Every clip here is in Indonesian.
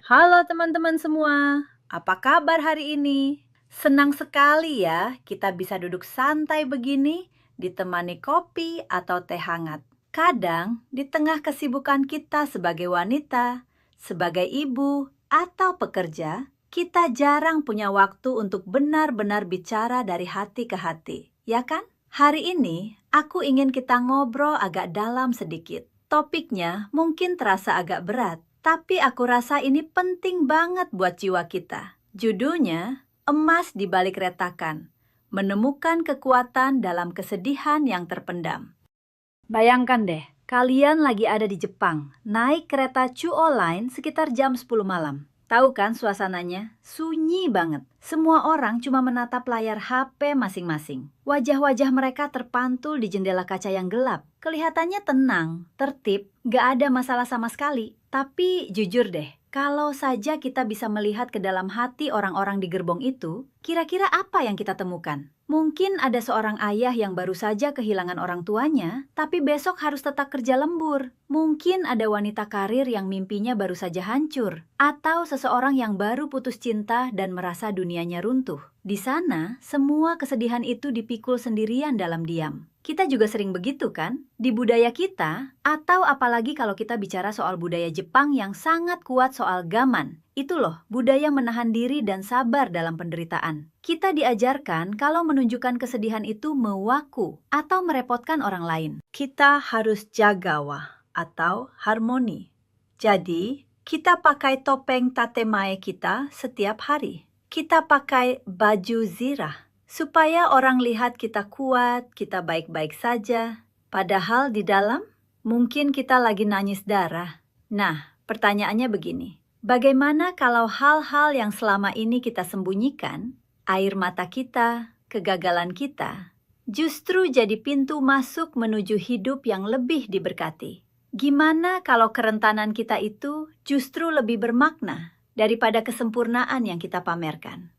Halo teman-teman semua, apa kabar hari ini? Senang sekali ya kita bisa duduk santai begini, ditemani kopi atau teh hangat. Kadang di tengah kesibukan kita sebagai wanita, sebagai ibu, atau pekerja, kita jarang punya waktu untuk benar-benar bicara dari hati ke hati, ya kan? Hari ini aku ingin kita ngobrol agak dalam sedikit. Topiknya mungkin terasa agak berat, tapi aku rasa ini penting banget buat jiwa kita. Judulnya, Emas di Balik Retakan. Menemukan kekuatan dalam kesedihan yang terpendam. Bayangkan deh, kalian lagi ada di Jepang, naik kereta Chuo Line sekitar jam 10 malam. Tahu kan suasananya? Sunyi banget. Semua orang cuma menatap layar HP masing-masing. Wajah-wajah mereka terpantul di jendela kaca yang gelap. Kelihatannya tenang, tertib, gak ada masalah sama sekali. Tapi jujur deh, kalau saja kita bisa melihat ke dalam hati orang-orang di gerbong itu, kira-kira apa yang kita temukan? Mungkin ada seorang ayah yang baru saja kehilangan orang tuanya, tapi besok harus tetap kerja lembur. Mungkin ada wanita karir yang mimpinya baru saja hancur, atau seseorang yang baru putus cinta dan merasa dunianya runtuh. Di sana, semua kesedihan itu dipikul sendirian dalam diam. Kita juga sering begitu kan? Di budaya kita, atau apalagi kalau kita bicara soal budaya Jepang yang sangat kuat soal gaman. Itu loh, budaya menahan diri dan sabar dalam penderitaan. Kita diajarkan kalau menunjukkan kesedihan itu mewaku atau merepotkan orang lain. Kita harus jagawa atau harmoni. Jadi, kita pakai topeng tatemae kita setiap hari. Kita pakai baju zirah supaya orang lihat kita kuat, kita baik-baik saja. Padahal di dalam, mungkin kita lagi nangis darah. Nah, pertanyaannya begini. Bagaimana kalau hal-hal yang selama ini kita sembunyikan, air mata kita, kegagalan kita, justru jadi pintu masuk menuju hidup yang lebih diberkati? Gimana kalau kerentanan kita itu justru lebih bermakna daripada kesempurnaan yang kita pamerkan?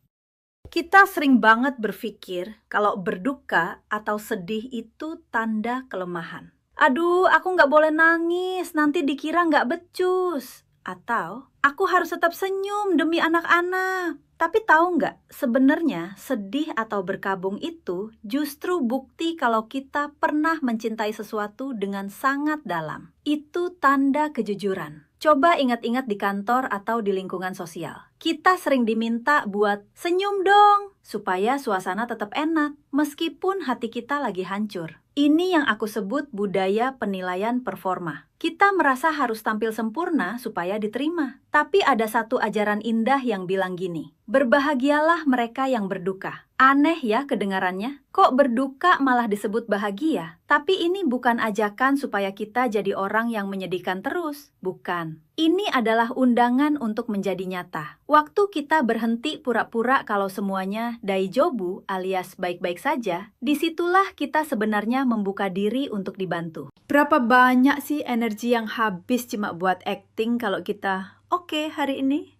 Kita sering banget berpikir kalau berduka atau sedih itu tanda kelemahan. Aduh, aku nggak boleh nangis, nanti dikira nggak becus. Atau, aku harus tetap senyum demi anak-anak. Tapi tahu nggak, sebenarnya sedih atau berkabung itu justru bukti kalau kita pernah mencintai sesuatu dengan sangat dalam. Itu tanda kejujuran. Coba ingat-ingat di kantor atau di lingkungan sosial. Kita sering diminta buat senyum dong, supaya suasana tetap enak, meskipun hati kita lagi hancur. Ini yang aku sebut budaya penilaian performa. Kita merasa harus tampil sempurna supaya diterima. Tapi ada satu ajaran indah yang bilang gini, berbahagialah mereka yang berduka. Aneh ya kedengarannya, kok berduka malah disebut bahagia? Tapi ini bukan ajakan supaya kita jadi orang yang menyedihkan terus, bukan. Ini adalah undangan untuk menjadi nyata. Waktu kita berhenti pura-pura kalau semuanya daijobu alias baik-baik saja, disitulah kita sebenarnya membuka diri untuk dibantu. Berapa banyak sih energi yang habis cuma buat acting kalau kita oke hari ini?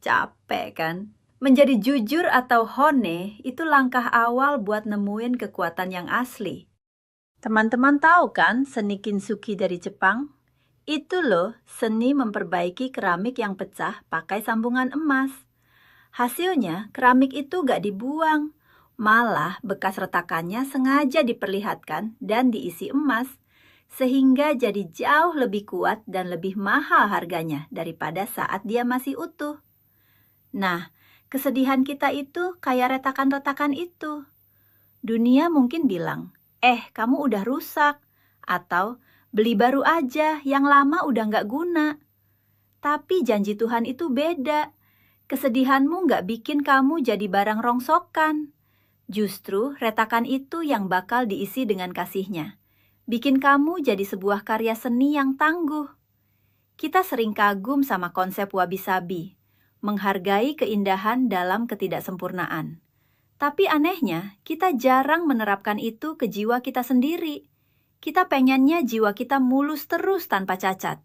Capek kan? Menjadi jujur atau hone itu langkah awal buat nemuin kekuatan yang asli. Teman-teman tahu kan seni kintsugi dari Jepang? Itu loh seni memperbaiki keramik yang pecah pakai sambungan emas. Hasilnya keramik itu gak dibuang, malah bekas retakannya sengaja diperlihatkan dan diisi emas, sehingga jadi jauh lebih kuat dan lebih mahal harganya daripada saat dia masih utuh. Nah, kesedihan kita itu kayak retakan-retakan itu. Dunia mungkin bilang, kamu udah rusak, atau beli baru aja, yang lama udah nggak guna. Tapi janji Tuhan itu beda. Kesedihanmu nggak bikin kamu jadi barang rongsokan. Justru retakan itu yang bakal diisi dengan kasihnya. Bikin kamu jadi sebuah karya seni yang tangguh. Kita sering kagum sama konsep wabi-sabi, menghargai keindahan dalam ketidaksempurnaan. Tapi anehnya, kita jarang menerapkan itu ke jiwa kita sendiri. Kita pengennya jiwa kita mulus terus tanpa cacat.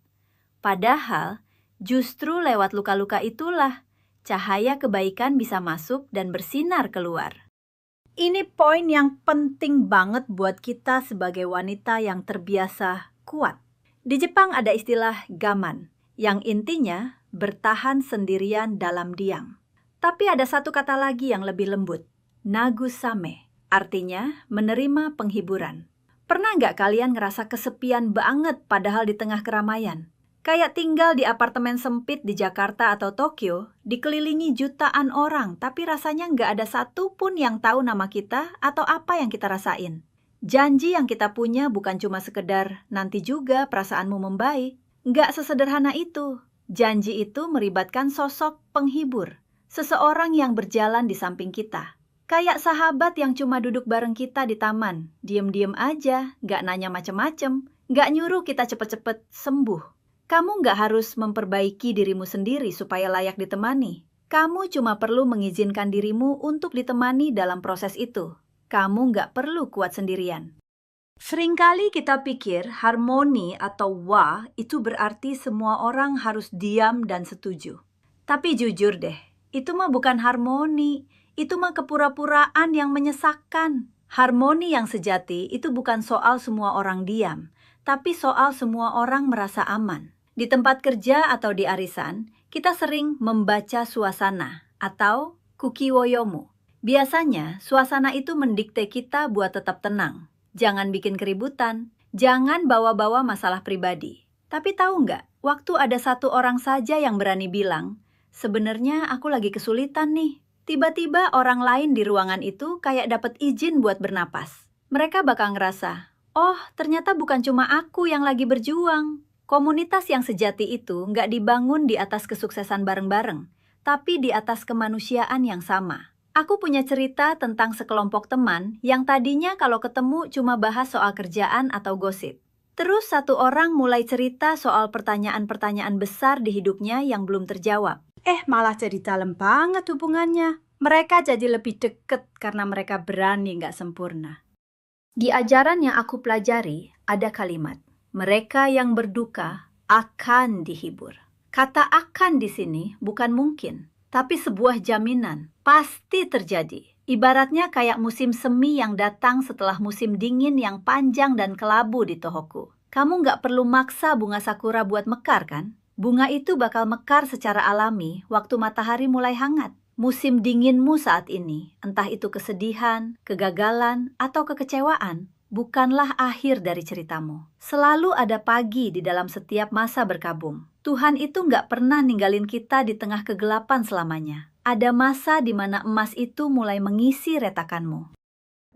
Padahal, justru lewat luka-luka itulah cahaya kebaikan bisa masuk dan bersinar keluar. Ini poin yang penting banget buat kita sebagai wanita yang terbiasa kuat. Di Jepang ada istilah gaman, yang intinya bertahan sendirian dalam diam. Tapi ada satu kata lagi yang lebih lembut, nagusame, artinya menerima penghiburan. Pernah nggak kalian ngerasa kesepian banget padahal di tengah keramaian? Kayak tinggal di apartemen sempit di Jakarta atau Tokyo, dikelilingi jutaan orang, tapi rasanya nggak ada satupun yang tahu nama kita atau apa yang kita rasain. Janji yang kita punya bukan cuma sekedar nanti juga perasaanmu membaik. Nggak sesederhana itu. Janji itu melibatkan sosok penghibur. Seseorang yang berjalan di samping kita. Kayak sahabat yang cuma duduk bareng kita di taman. Diem-diem aja, nggak nanya macem-macem. Nggak nyuruh kita cepet-cepet sembuh. Kamu nggak harus memperbaiki dirimu sendiri supaya layak ditemani. Kamu cuma perlu mengizinkan dirimu untuk ditemani dalam proses itu. Kamu nggak perlu kuat sendirian. Seringkali kita pikir harmoni atau wa itu berarti semua orang harus diam dan setuju. Tapi jujur deh, itu mah bukan harmoni. Itu mah kepura-puraan yang menyesakkan. Harmoni yang sejati itu bukan soal semua orang diam, tapi soal semua orang merasa aman. Di tempat kerja atau di arisan, kita sering membaca suasana atau kukiwoyomu. Biasanya, suasana itu mendikte kita buat tetap tenang. Jangan bikin keributan, jangan bawa-bawa masalah pribadi. Tapi tahu nggak, waktu ada satu orang saja yang berani bilang, sebenarnya aku lagi kesulitan nih. Tiba-tiba orang lain di ruangan itu kayak dapat izin buat bernapas. Mereka bakal ngerasa, oh ternyata bukan cuma aku yang lagi berjuang. Komunitas yang sejati itu nggak dibangun di atas kesuksesan bareng-bareng, tapi di atas kemanusiaan yang sama. Aku punya cerita tentang sekelompok teman yang tadinya kalau ketemu cuma bahas soal kerjaan atau gosip. Terus satu orang mulai cerita soal pertanyaan-pertanyaan besar di hidupnya yang belum terjawab. Malah jadi dalam banget hubungannya. Mereka jadi lebih deket karena mereka berani nggak sempurna. Di ajaran yang aku pelajari, ada kalimat, mereka yang berduka akan dihibur. Kata akan di sini bukan mungkin, tapi sebuah jaminan, pasti terjadi. Ibaratnya kayak musim semi yang datang setelah musim dingin yang panjang dan kelabu di Tohoku. Kamu nggak perlu maksa bunga sakura buat mekar kan? Bunga itu bakal mekar secara alami waktu matahari mulai hangat. Musim dinginmu saat ini, entah itu kesedihan, kegagalan, atau kekecewaan, bukanlah akhir dari ceritamu. Selalu ada pagi di dalam setiap masa berkabung. Tuhan itu nggak pernah ninggalin kita di tengah kegelapan selamanya. Ada masa di mana emas itu mulai mengisi retakanmu.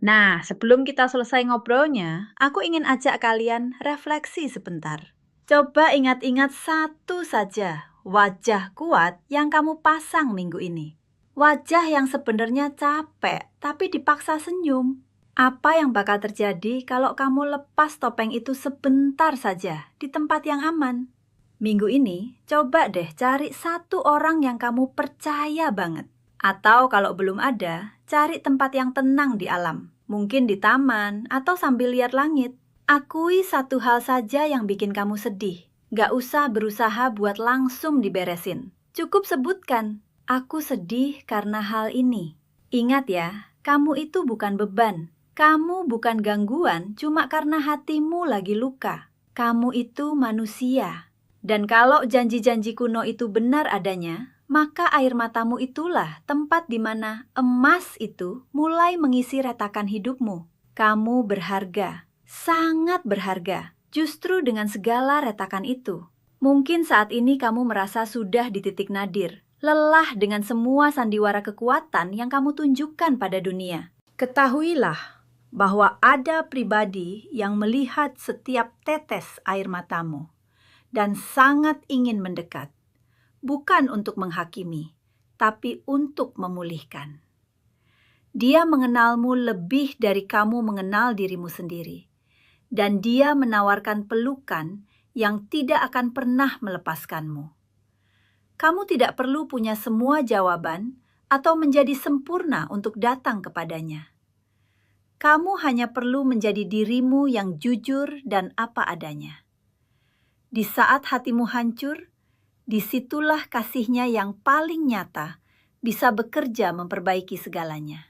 Nah, sebelum kita selesai ngobrolnya, aku ingin ajak kalian refleksi sebentar. Coba ingat-ingat satu saja wajah kuat yang kamu pasang minggu ini. Wajah yang sebenarnya capek, tapi dipaksa senyum. Apa yang bakal terjadi kalau kamu lepas topeng itu sebentar saja di tempat yang aman? Minggu ini, coba deh cari satu orang yang kamu percaya banget. Atau kalau belum ada, cari tempat yang tenang di alam. Mungkin di taman atau sambil lihat langit. Akui satu hal saja yang bikin kamu sedih. Gak usah berusaha buat langsung diberesin. Cukup sebutkan, aku sedih karena hal ini. Ingat ya, kamu itu bukan beban. Kamu bukan gangguan cuma karena hatimu lagi luka. Kamu itu manusia. Dan kalau janji-janji kuno itu benar adanya, maka air matamu itulah tempat di mana emas itu mulai mengisi retakan hidupmu. Kamu berharga, sangat berharga, justru dengan segala retakan itu. Mungkin saat ini kamu merasa sudah di titik nadir, lelah dengan semua sandiwara kekuatan yang kamu tunjukkan pada dunia. Ketahuilah bahwa ada pribadi yang melihat setiap tetes air matamu dan sangat ingin mendekat, bukan untuk menghakimi, tapi untuk memulihkan. Dia mengenalmu lebih dari kamu mengenal dirimu sendiri, dan dia menawarkan pelukan yang tidak akan pernah melepaskanmu. Kamu tidak perlu punya semua jawaban atau menjadi sempurna untuk datang kepadanya. Kamu hanya perlu menjadi dirimu yang jujur dan apa adanya. Di saat hatimu hancur, disitulah kasihnya yang paling nyata bisa bekerja memperbaiki segalanya.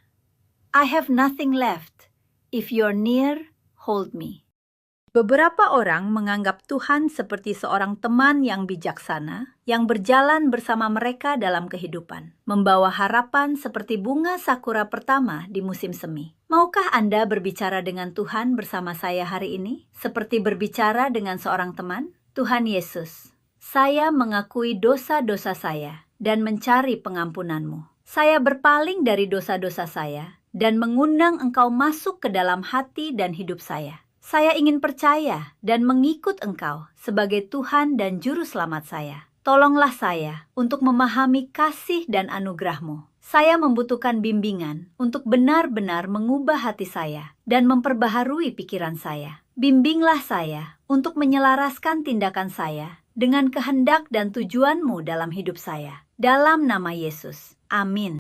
I have nothing left. If you're near, hold me. Beberapa orang menganggap Tuhan seperti seorang teman yang bijaksana yang berjalan bersama mereka dalam kehidupan, membawa harapan seperti bunga sakura pertama di musim semi. Maukah Anda berbicara dengan Tuhan bersama saya hari ini, seperti berbicara dengan seorang teman? Tuhan Yesus, saya mengakui dosa-dosa saya dan mencari pengampunan-Mu. Saya berpaling dari dosa-dosa saya dan mengundang Engkau masuk ke dalam hati dan hidup saya. Saya ingin percaya dan mengikut Engkau sebagai Tuhan dan Juru Selamat saya. Tolonglah saya untuk memahami kasih dan anugerah-Mu. Saya membutuhkan bimbingan untuk benar-benar mengubah hati saya dan memperbaharui pikiran saya. Bimbinglah saya untuk menyelaraskan tindakan saya dengan kehendak dan tujuan-Mu dalam hidup saya. Dalam nama Yesus. Amin.